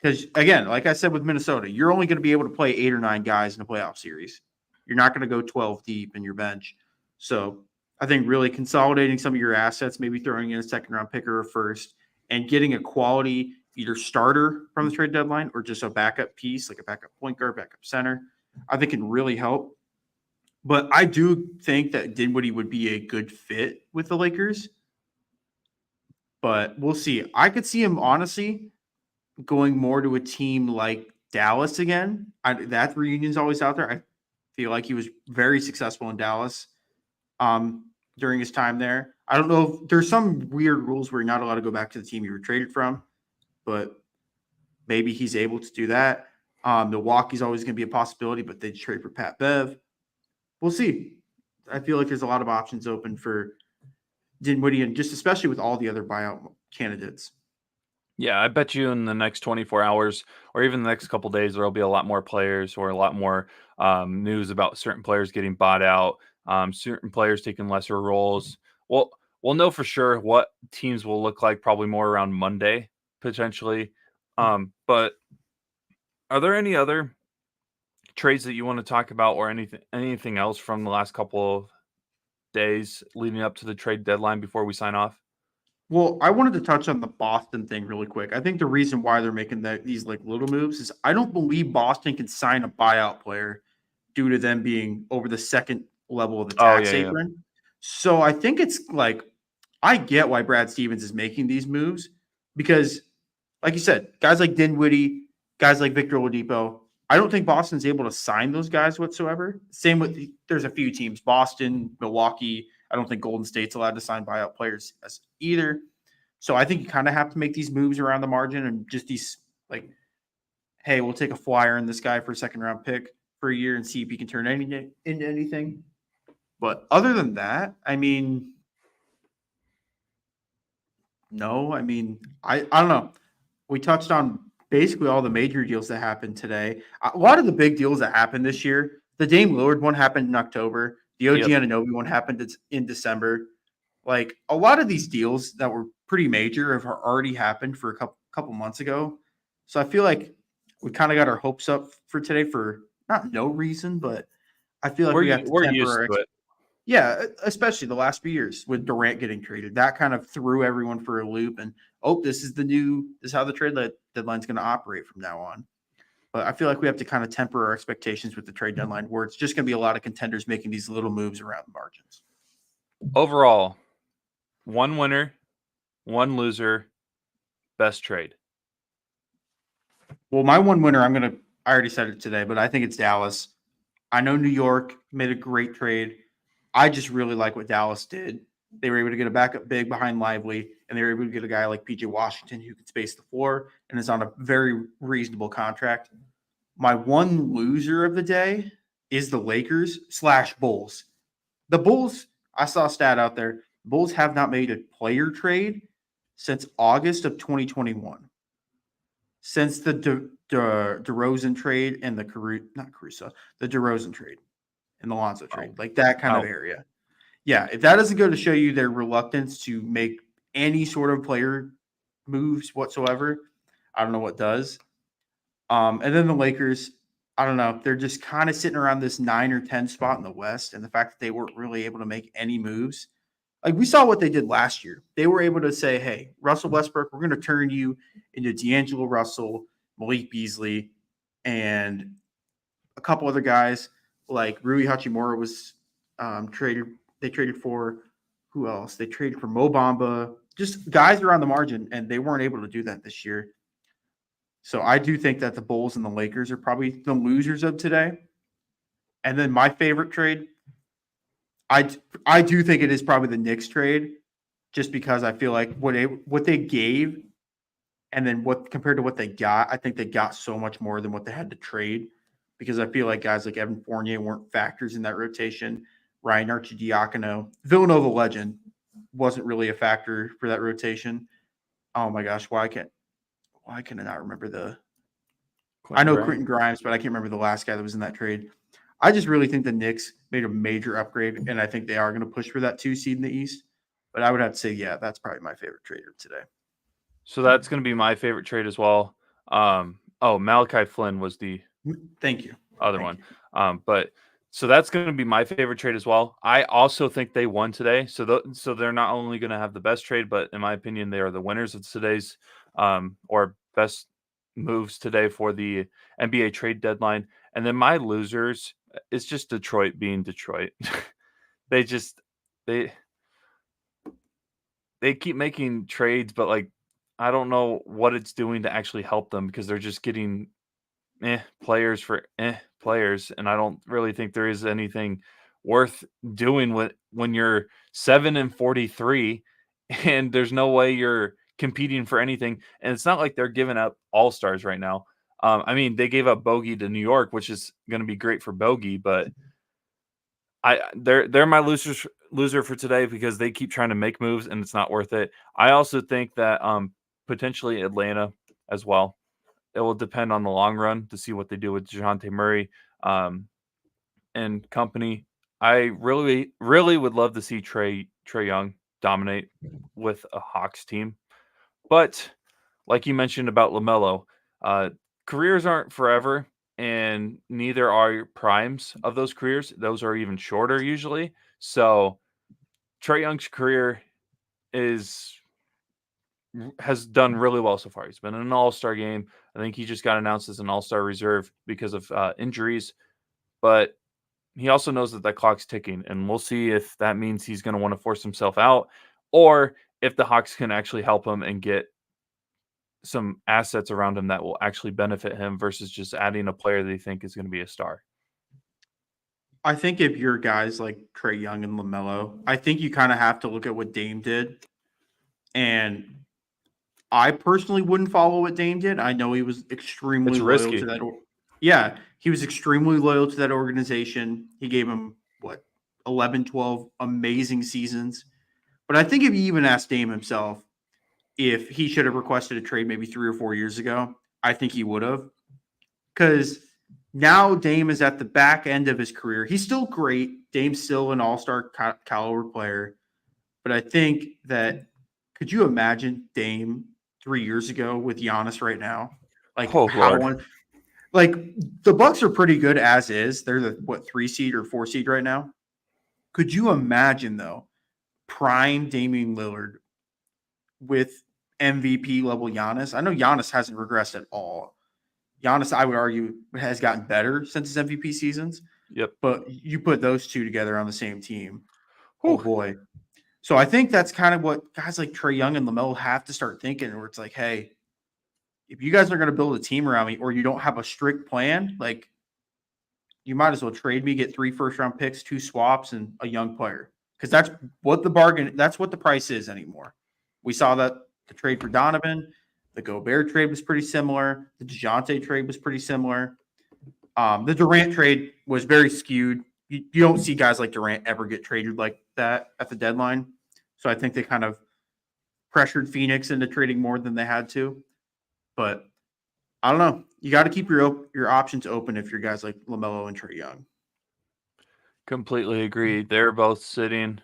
Because again, like I said with Minnesota, you're only going to be able to play 8 or 9 guys in a playoff series. You're not going to go 12 deep in your bench. So I think really consolidating some of your assets, maybe throwing in a second round pick or a first, and getting a quality either starter from the trade deadline or just a backup piece, like a backup point guard, backup center, I think can really help. But I do think that Dinwiddie would be a good fit with the Lakers. But we'll see. I could see him honestly going more to a team like Dallas again. That reunion's always out there. I feel like he was very successful in Dallas during his time there. I don't know if there's some weird rules where you're not allowed to go back to the team you were traded from, but maybe he's able to do that. Milwaukee's always going to be a possibility, but they trade for Pat Bev. We'll see. I feel like there's a lot of options open for Dinwiddie, and just especially with all the other buyout candidates. Yeah, I bet you in the next 24 hours or even the next couple days, there'll be a lot more players or a lot more news about certain players getting bought out, certain players taking lesser roles. Well, we'll know for sure what teams will look like probably more around Monday, potentially. But are there any other trades that you want to talk about or anything else from the last couple of days leading up to the trade deadline before we sign off? Well, I wanted to touch on the Boston thing really quick. I think the reason why they're making these like little moves is I don't believe Boston can sign a buyout player due to them being over the second level of the Oh, tax yeah, yeah. apron. So I think it's like I get why Brad Stevens is making these moves because, like you said, guys like Dinwiddie, guys like Victor Oladipo, I don't think Boston's able to sign those guys whatsoever. Same with there's a few teams, Boston, Milwaukee. I don't think Golden State's allowed to sign buyout players as either. So I think you kind of have to make these moves around the margin and just these like, hey, we'll take a flyer on this guy for a second round pick for a year and see if he can turn into anything. But other than that, I mean, no, I mean, I don't know. We touched on basically all the major deals that happened today. A lot of the big deals that happened this year, the Dame Lillard one happened in October. The OG Yep. Anunoby one happened in December. Like a lot of these deals that were pretty major have already happened for a couple months ago. So I feel like we kind of got our hopes up for today for not no reason, but I feel like we have to We're temper used our to it. yeah, especially the last few years with Durant getting traded. That kind of threw everyone for a loop and this is how the trade deadline is going to operate from now on. But I feel like we have to kind of temper our expectations with the trade deadline where it's just going to be a lot of contenders making these little moves around the margins. Overall, one winner, one loser, best trade. Well, my one winner, I already said it today, but I think it's Dallas. I know New York made a great trade. I just really like what Dallas did. They were able to get a backup big behind Lively, and they were able to get a guy like PJ Washington who can space the floor and is on a very reasonable contract. My one loser of the day is the Lakers/Bulls. The Bulls, I saw a stat out there. Bulls have not made a player trade since August of 2021. Since the DeRozan trade and the DeRozan trade and the Lonzo trade, like that kind of Wow. area. Yeah, if that doesn't go to show you their reluctance to make any sort of player moves whatsoever, I don't know what does. And then the Lakers, I don't know. They're just kind of sitting around this 9 or 10 spot in the West. And the fact that they weren't really able to make any moves. Like we saw what they did last year. They were able to say, hey, Russell Westbrook, we're going to turn you into D'Angelo Russell, Malik Beasley, and a couple other guys like Rui Hachimura was traded. They traded for who else? They traded for Mo Bamba, just guys around the margin, and they weren't able to do that this year. So I do think that the Bulls and the Lakers are probably the losers of today. And then my favorite trade, I do think it is probably the Knicks trade, just because I feel like what they gave and then what compared to what they got, I think they got so much more than what they had to trade. Because I feel like guys like Evan Fournier weren't factors in that rotation. Ryan Arcidiacono, Villanova legend, wasn't really a factor for that rotation. Oh my gosh, why can I not remember I know Quentin Grimes, but I can't remember the last guy that was in that trade. I just really think the Knicks made a major upgrade, and I think they are going to push for that 2 seed in the East. But I would have to say, yeah, that's probably my favorite trader today. So that's going to be my favorite trade as well. Malachi Flynn was the Thank you. other Thank one. you. But so that's going to be my favorite trade as well. I also think they won today. So they're not only going to have the best trade, but in my opinion, they are the winners of today's or best moves today for the NBA trade deadline. And then my losers, it's just Detroit being Detroit. they just they they keep making trades, but like I don't know what it's doing to actually help them because they're just getting players for players, and I don't really think there is anything worth doing with when you're 7-43 and there's no way you're competing for anything. And it's not like they're giving up all stars right now. I mean, they gave up Bogey to New York, which is going to be great for Bogey, but they're my loser for today because they keep trying to make moves and it's not worth it. I also think that potentially Atlanta as well. It will depend on the long run to see what they do with DeJounte Murray and company. I really, really would love to see Trae Young dominate with a Hawks team. But like you mentioned about LaMelo, careers aren't forever, and neither are primes of those careers. Those are even shorter usually. So Trae Young's career has done really well so far. He's been in an all-star game. I think he just got announced as an all-star reserve because of injuries, but he also knows that clock's ticking, and we'll see if that means he's going to want to force himself out or if the Hawks can actually help him and get some assets around him that will actually benefit him versus just adding a player they think is going to be a star. I think if you're guys like Trae Young and LaMelo, I think you kind of have to look at what Dame did. And I personally wouldn't follow what Dame did. I know he was extremely It's loyal risky. to that. Yeah, he was extremely loyal to that organization. He gave him, 11, 12 amazing seasons. But I think if you even asked Dame himself if he should have requested a trade maybe 3 or 4 years ago, I think he would have. Because now Dame is at the back end of his career. He's still great. Dame's still an all-star caliber player. But I think that could you imagine Dame 3 years ago with Giannis right now? Like Lord. like the Bucks are pretty good as is. They're the 3 seed or 4 seed right now. Could you imagine though, prime Damian Lillard with MVP level Giannis? I know Giannis hasn't regressed at all. Giannis, I would argue, has gotten better since his MVP seasons. Yep. But you put those two together on the same team. Whew. Oh boy. So I think that's kind of what guys like Trae Young and LaMelo have to start thinking, where it's like, hey, if you guys are going to build a team around me or you don't have a strict plan, like you might as well trade me, get 3 first-round picks, 2 swaps, and a young player. Because that's what the price is anymore. We saw that the trade for Donovan, the Gobert trade was pretty similar. The DeJounte trade was pretty similar. The Durant trade was very skewed. You don't see guys like Durant ever get traded like that at the deadline. So I think they kind of pressured Phoenix into trading more than they had to. But I don't know. You got to keep your options open if you're guys like LaMelo and Trae Young. Completely agree. They're both sitting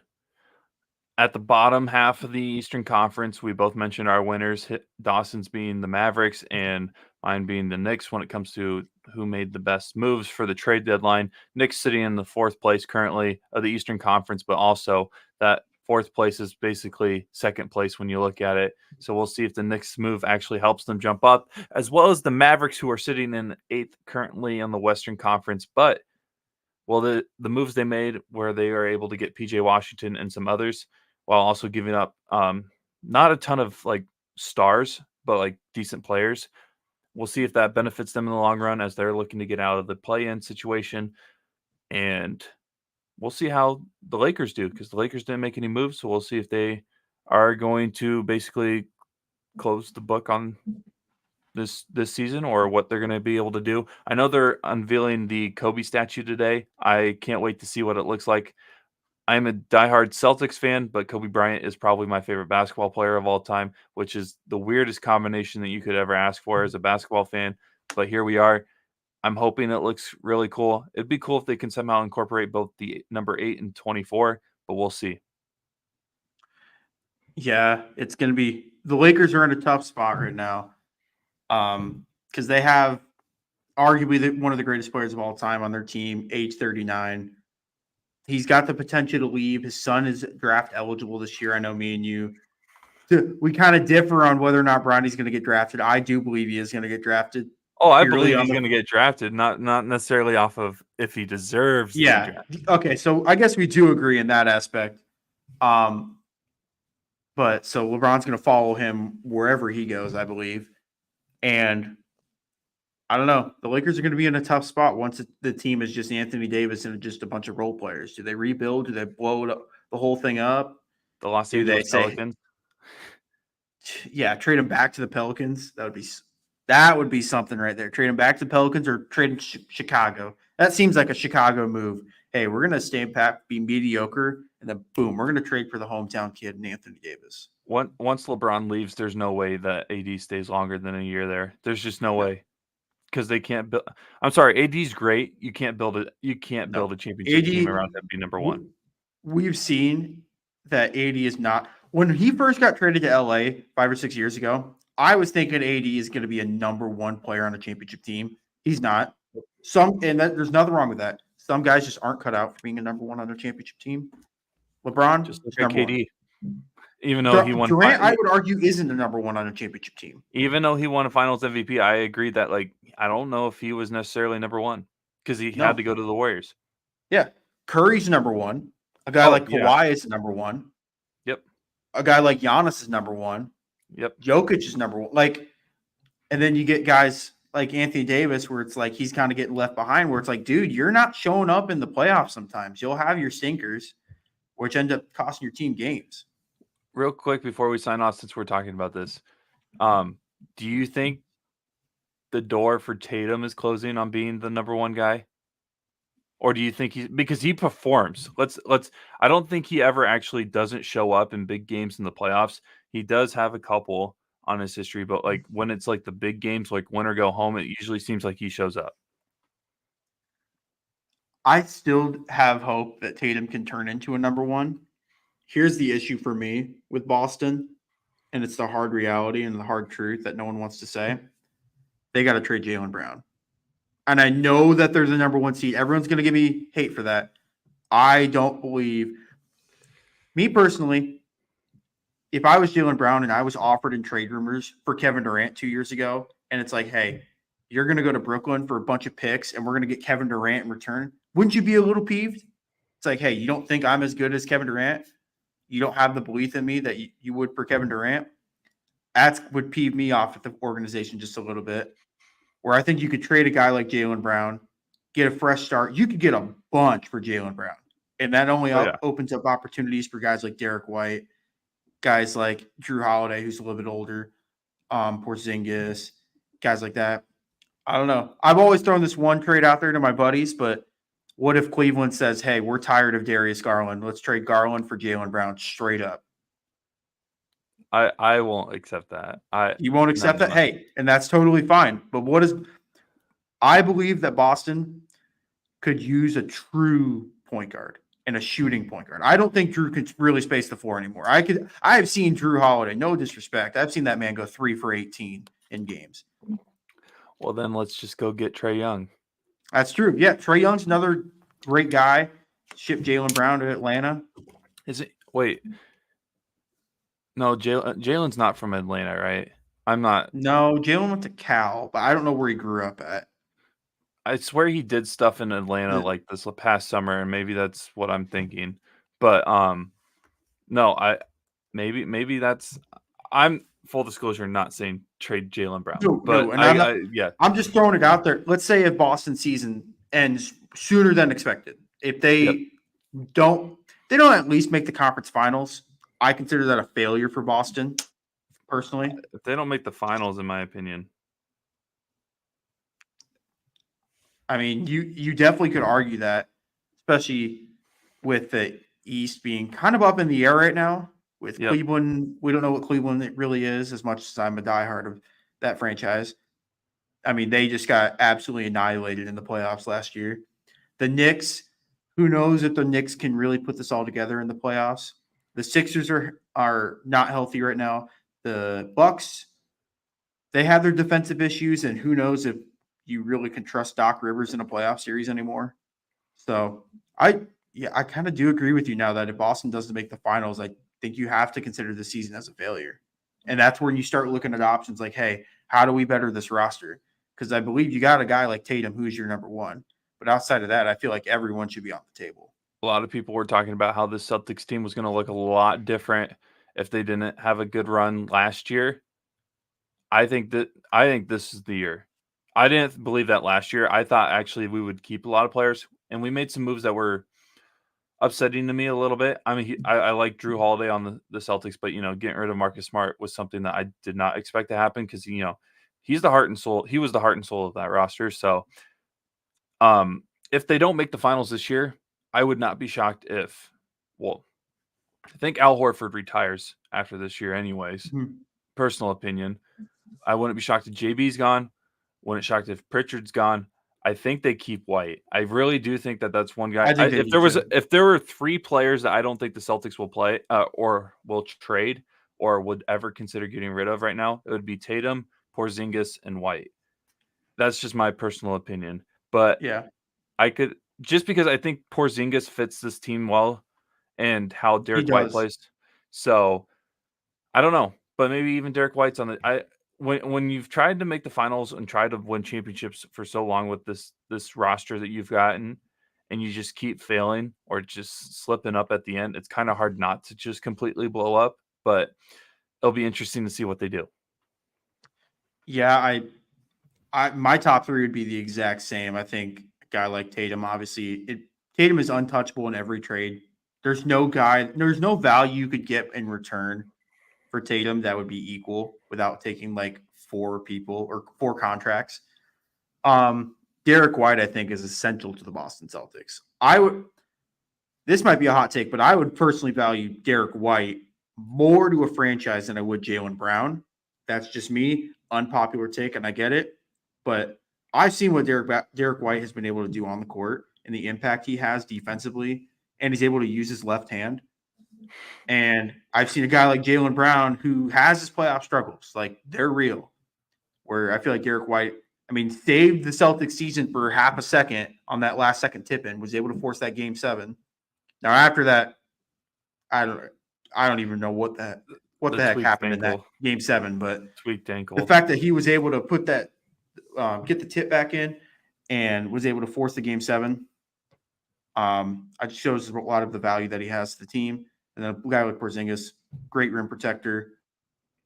at the bottom half of the Eastern Conference. We both mentioned our winners, Dawson's being the Mavericks and mine being the Knicks when it comes to who made the best moves for the trade deadline. Knicks sitting in the 4th place currently of the Eastern Conference, but also that 4th place is basically 2nd place when you look at it. So we'll see if the Knicks move actually helps them jump up, as well as the Mavericks, who are sitting in 8th currently in the Western Conference. But the moves they made where they are able to get PJ Washington and some others while also giving up not a ton of like stars, but like decent players, we'll see if that benefits them in the long run as they're looking to get out of the play-in situation. And we'll see how the Lakers do because the Lakers didn't make any moves. So we'll see if they are going to basically close the book on this season or what they're going to be able to do. I know they're unveiling the Kobe statue today. I can't wait to see what it looks like. I'm a diehard Celtics fan, but Kobe Bryant is probably my favorite basketball player of all time, which is the weirdest combination that you could ever ask for as a basketball fan. But here we are. I'm hoping it looks really cool. It'd be cool if they can somehow incorporate both the number 8 and 24, but we'll see. Yeah, it's going to be the Lakers are in a tough spot right now. Because they have arguably one of the greatest players of all time on their team, age 39. He's got the potential to leave. His son is draft eligible this year. I know me and you, we kind of differ on whether or not Bronny's going to get drafted. I do believe he is going to get drafted. Oh, I believe he's going to get drafted, not necessarily off of if he deserves to be drafted. Okay, so I guess we do agree in that aspect. But so LeBron's going to follow him wherever he goes, I believe. And I don't know. The Lakers are going to be in a tough spot once the team is just Anthony Davis and just a bunch of role players. Do they rebuild? Do they blow it up, the whole thing up? The Los Angeles Pelicans? Yeah, trade him back to the Pelicans. That would be something right there. Trade him back to the Pelicans or trade Chicago. That seems like a Chicago move. Hey, we're going to stay pat, be mediocre, and then boom, we're going to trade for the hometown kid and Anthony Davis. Once LeBron leaves, there's no way that AD stays longer than a year there. There's just no way. Because they can't build. I'm sorry, AD's great. You can't build it. You can't build a championship team around him. Be number one. We've seen that AD is not. When he first got traded to LA 5 or 6 years ago, I was thinking AD is going to be a number one player on a championship team. He's not. There's nothing wrong with that. Some guys just aren't cut out for being a number one on a championship team. LeBron, just look at KD. Even though he won, Durant, I would argue, isn't the number one on a championship team. Even though he won a Finals MVP, I agree that I don't know if he was necessarily number one because he had to go to the Warriors. Yeah, Curry's number one. A guy like Kawhi is number one. Yep. A guy like Giannis is number one. Yep. Jokic is number one. And then you get guys like Anthony Davis, where it's like he's kind of getting left behind. Where it's like, dude, you're not showing up in the playoffs. Sometimes you'll have your stinkers, which end up costing your team games. Real quick before we sign off, since we're talking about this, do you think the door for Tatum is closing on being the number one guy? Or do you think because he performs? I don't think he ever actually doesn't show up in big games in the playoffs. He does have a couple on his history, but when it's the big games, like win or go home, it usually seems like he shows up. I still have hope that Tatum can turn into a number one. Here's the issue for me with Boston, and it's the hard reality and the hard truth that no one wants to say. They got to trade Jaylen Brown. And I know that there's a number one seed. Everyone's going to give me hate for that. I don't believe – me personally, if I was Jaylen Brown and I was offered in trade rumors for Kevin Durant 2 years ago, and it's like, hey, you're going to go to Brooklyn for a bunch of picks and we're going to get Kevin Durant in return, wouldn't you be a little peeved? It's like, hey, you don't think I'm as good as Kevin Durant? You don't have the belief in me that you would for Kevin Durant? That would peeve me off at the organization just a little bit. Where I think you could trade a guy like Jaylen Brown, get a fresh start. You could get a bunch for Jaylen Brown. And that only opens up opportunities for guys like Derek White, guys like Drew Holiday, who's a little bit older, Porzingis, guys like that. I don't know. I've always thrown this one trade out there to my buddies, but what if Cleveland says, hey, we're tired of Darius Garland. Let's trade Garland for Jaylen Brown straight up. I won't accept that. You won't accept that? Hey, and that's totally fine. But I believe that Boston could use a true point guard and a shooting point guard. I don't think Drew could really space the floor anymore. I have seen Drew Holiday, no disrespect. I've seen that man go 3 for 18 in games. Well, then let's just go get Trae Young. That's true. Yeah, Trae Young's another great guy. Ship Jaylen Brown to Atlanta. Is it? Wait. No, Jalen's not from Atlanta, right? I'm not. No, Jalen went to Cal, but I don't know where he grew up at. I swear he did stuff in Atlanta this past summer, and maybe that's what I'm thinking. But no, maybe that's full disclosure, not saying trade Jaylen Brown, No, but and I'm not. yeah, I'm just throwing it out there. Let's say if Boston season ends sooner than expected, if yep. don't, they don't at least make the conference finals. I consider that a failure for Boston, personally. If they don't make the finals, in my opinion, I mean, you definitely could argue that, especially with the East being kind of up in the air right now. With yep. Cleveland, we don't know what Cleveland it really is. As much as I'm a diehard of that franchise, I mean, they just got absolutely annihilated in the playoffs last year. The Knicks, who knows if the Knicks can really put this all together in the playoffs? The Sixers are not healthy right now. The Bucks, they have their defensive issues, and who knows if you really can trust Doc Rivers in a playoff series anymore. So I kind of do agree with you now that if Boston doesn't make the finals, I think you have to consider the season as a failure. And that's when you start looking at options like, hey, how do we better this roster? Because I believe you got a guy like Tatum who's your number one. But outside of that, I feel like everyone should be on the table. A lot of people were talking about how the Celtics team was going to look a lot different if they didn't have a good run last year. I think this is the year. I didn't believe that last year. I thought actually we would keep a lot of players, and we made some moves that were upsetting to me a little bit. I mean, I like Drew Holiday on the Celtics, but getting rid of Marcus Smart was something that I did not expect to happen because he's the heart and soul. He was the heart and soul of that roster. So, if they don't make the finals this year, I would not be shocked if, well, I think Al Horford retires after this year, anyways. Mhm. Personal opinion. I wouldn't be shocked if JB's gone. Wouldn't shocked if Pritchard's gone. I think they keep White. I really do think that that's one guy. I think they If do there was, too. if there were three players that I don't think the Celtics will play or will trade or would ever consider getting rid of right now, it would be Tatum, Porzingis, and White. That's just my personal opinion. But Yeah, I could just because I think Porzingis fits this team well and how he Derek White does. plays. So I don't know, but maybe even Derek White's on the. When you've tried to make the finals and tried to win championships for so long with this roster that you've gotten, and you just keep failing or just slipping up at the end, it's kind of hard not to just completely blow up. But it'll be interesting to see what they do. Yeah, my top three would be the exact same. I think a guy like Tatum, obviously, Tatum is untouchable in every trade. There's no value you could get in return for Tatum that would be equal without taking like four people or four contracts. Derek White, I think, is essential to the Boston Celtics. This might be a hot take, but I would personally value Derek White more to a franchise than I would Jaylen Brown. That's just me, unpopular take, and I get it. But I've seen what Derek White has been able to do on the court and the impact he has defensively, and he's able to use his left hand. And I've seen a guy like Jaylen Brown who has his playoff struggles, like they're real. Where I feel like Derek White, I mean, saved the Celtics season for half a second on that last second tip in, was able to force that game 7. Now after that, I don't even know what the heck tweaked happened in that ankle, game 7, but tweaked ankle. the fact that he was able to put that get the tip back in and was able to force the game 7, it shows a lot of the value that he has to the team. And then a guy like Porzingis, great rim protector.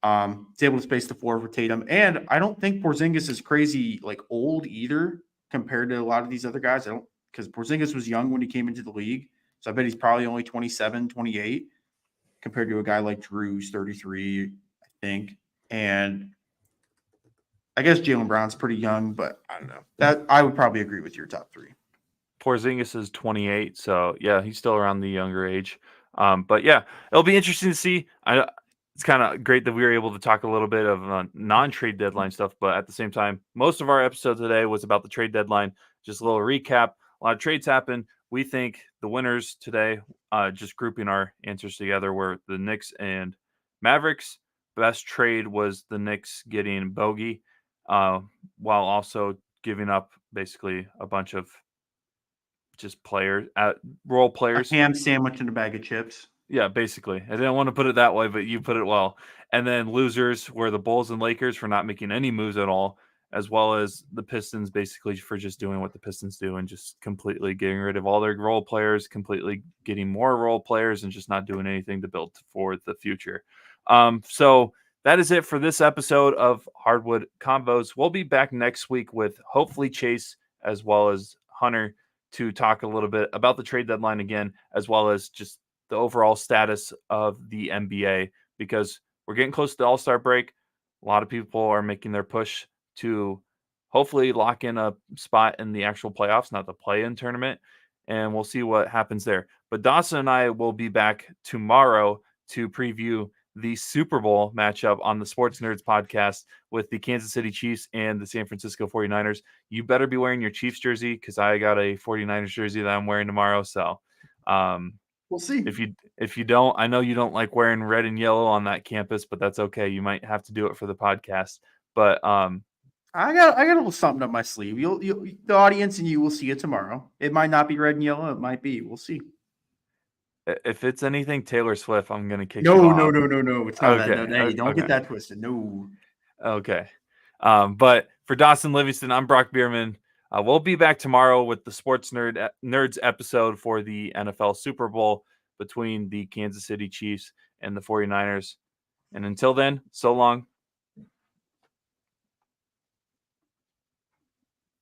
He's able to space the floor for Tatum. And I don't think Porzingis is crazy like old either compared to a lot of these other guys. Because Porzingis was young when he came into the league. So I bet he's probably only 27, 28 compared to a guy like Drew, who's 33, I think. And I guess Jaylen Brown's pretty young, but I don't know. That I would probably agree with your top 3. Porzingis is 28, so yeah, he's still around the younger age. But yeah, it'll be interesting to see. It's kind of great that we were able to talk a little bit of non-trade deadline stuff, but at the same time, most of our episode today was about the trade deadline. Just a little recap. A lot of trades happened. We think the winners today, just grouping our answers together, were the Knicks and Mavericks. Best trade was the Knicks getting Bogey, while also giving up basically a bunch of just players, role A players. ham sandwich and a bag of chips. Yeah, basically. I didn't want to put it that way, but you put it well. And then losers were the Bulls and Lakers for not making any moves at all, as well as the Pistons basically for just doing what the Pistons do and just completely getting rid of all their role players, completely getting more role players, and just not doing anything to build for the future. So that is it for this episode of Hardwood Convos. We'll be back next week with hopefully Chase as well as Hunter to talk a little bit about the trade deadline again, as well as just the overall status of the NBA, because we're getting close to the All-Star break. A lot of people are making their push to hopefully lock in a spot in the actual playoffs, not the play-in tournament, and we'll see what happens there. But Dawson and I will be back tomorrow to preview the Super Bowl matchup on the Sports Nerds podcast with the Kansas City Chiefs and the San Francisco 49ers. You better be wearing your Chiefs jersey because I got a 49ers jersey that I'm wearing tomorrow. So we'll see. If you don't, I know you don't like wearing red and yellow on that campus, but that's okay. You might have to do it for the podcast. But I got a little something up my sleeve. You'll the audience and you will see it tomorrow. It might not be red and yellow. It might be. We'll see. If it's anything Taylor Swift, I'm gonna kick no, you off. No. It's not Okay. that. No, hey, don't get that twisted. No. Okay. But for Dawson Livingston, I'm Brock Beirman. We'll be back tomorrow with the Sports Nerds episode for the NFL Super Bowl between the Kansas City Chiefs and the 49ers. And until then, so long.